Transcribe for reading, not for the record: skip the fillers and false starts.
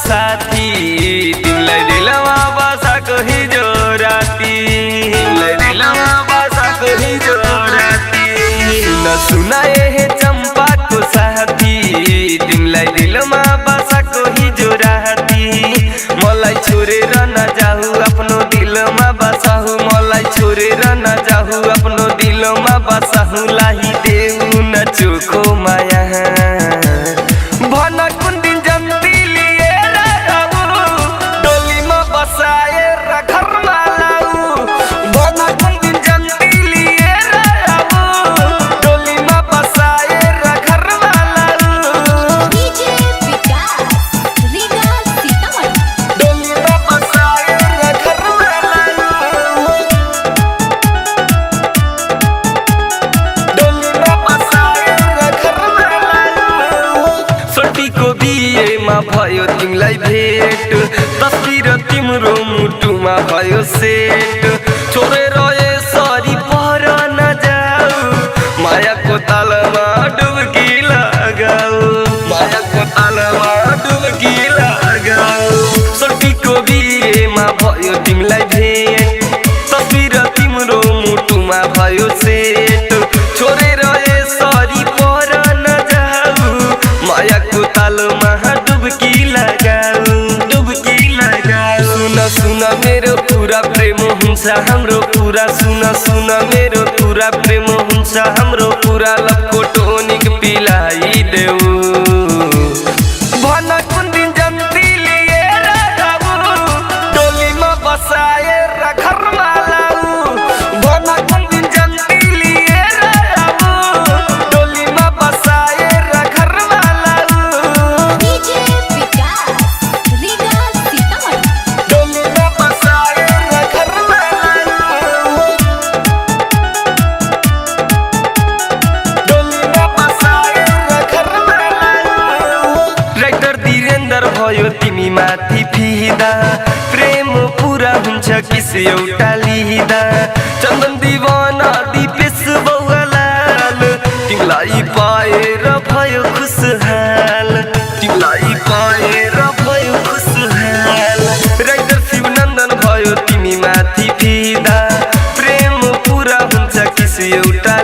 साथी तिमीलाई दिलमा बसाको हिजो राती तिमीलाई दिलमा बसाको हिजो राती सुनाए हे चम्पाको साथी तिमीलाई दिलमा बसाको हिजो राती मलाई छोडेर नजाऊ आफ्नो दिलमा बसाऊ मलाई छोडेर नजाऊ आफ्नो दिलमा बसाऊ लाही देऊ न चोखो माया भन कुन दिन जन्ती लिएर आऊ डोलीमा बसाएर घरमा लाऊ भन कुन दिन जन्ती लिएर आऊ डोलीमा बसाएर घरमा लाऊ डीजे विकास रीगा सीतामढ़ी डोलीमा बसाएर घरमा लाऊ डोलीमा बसाएर घरमा लाऊ सोटीको बिहेमा भयो तिमीलाई भेट तस्बिर तिम्रो मुटुमा भयो सेट छोडेर यसरी पर नजाऊ मायाको तालमा डुबकी लगाऊ मायाको तालमा डुबकी लगाऊ सोटीको बिहेमा भयो तिमीलाई भेट तस्बिर तिम्रो मुटुमा भयो सेट छोडेर यसरी पर नजाऊ मायाको तालमा डुबकी लगाऊ डुबकी लगाऊ सुन सुन मेरो पुरा प्रेम हुन्छ हाम्रो पुरा सुन सुन मेरो पुरा प्रेम हुन्छ हाम्रो पुरा लपको टोनिक पिलाइदेऊ भन कुन दिन जन्ती लिएर आऊ डोलीमा बसाएर घरमा लाऊ भन कुन दिन जन्ती लिएर आऊ डोलीमा बसाएर घरमा लाऊ डीजे विकास रीगा सीतामढ़ी डोलीमा बसाएर घरमा लाऊ डोलीमा बसाएर घरमा लाऊ राइटर धीरेन्द्र भयो तिमी माथि फिदा प्रेम पुरा हुन्छ किस एउटा लिदा चन्दन दिवाना दिपेश बौलाल तिमीलाई पाएर भयो खुसहाल तिमीलाई पाएर भयो खुसहाल राइटर शिवनन्दन भयो तिमी माथि फिदा प्रेम पुरा हुन्छ किस एउटा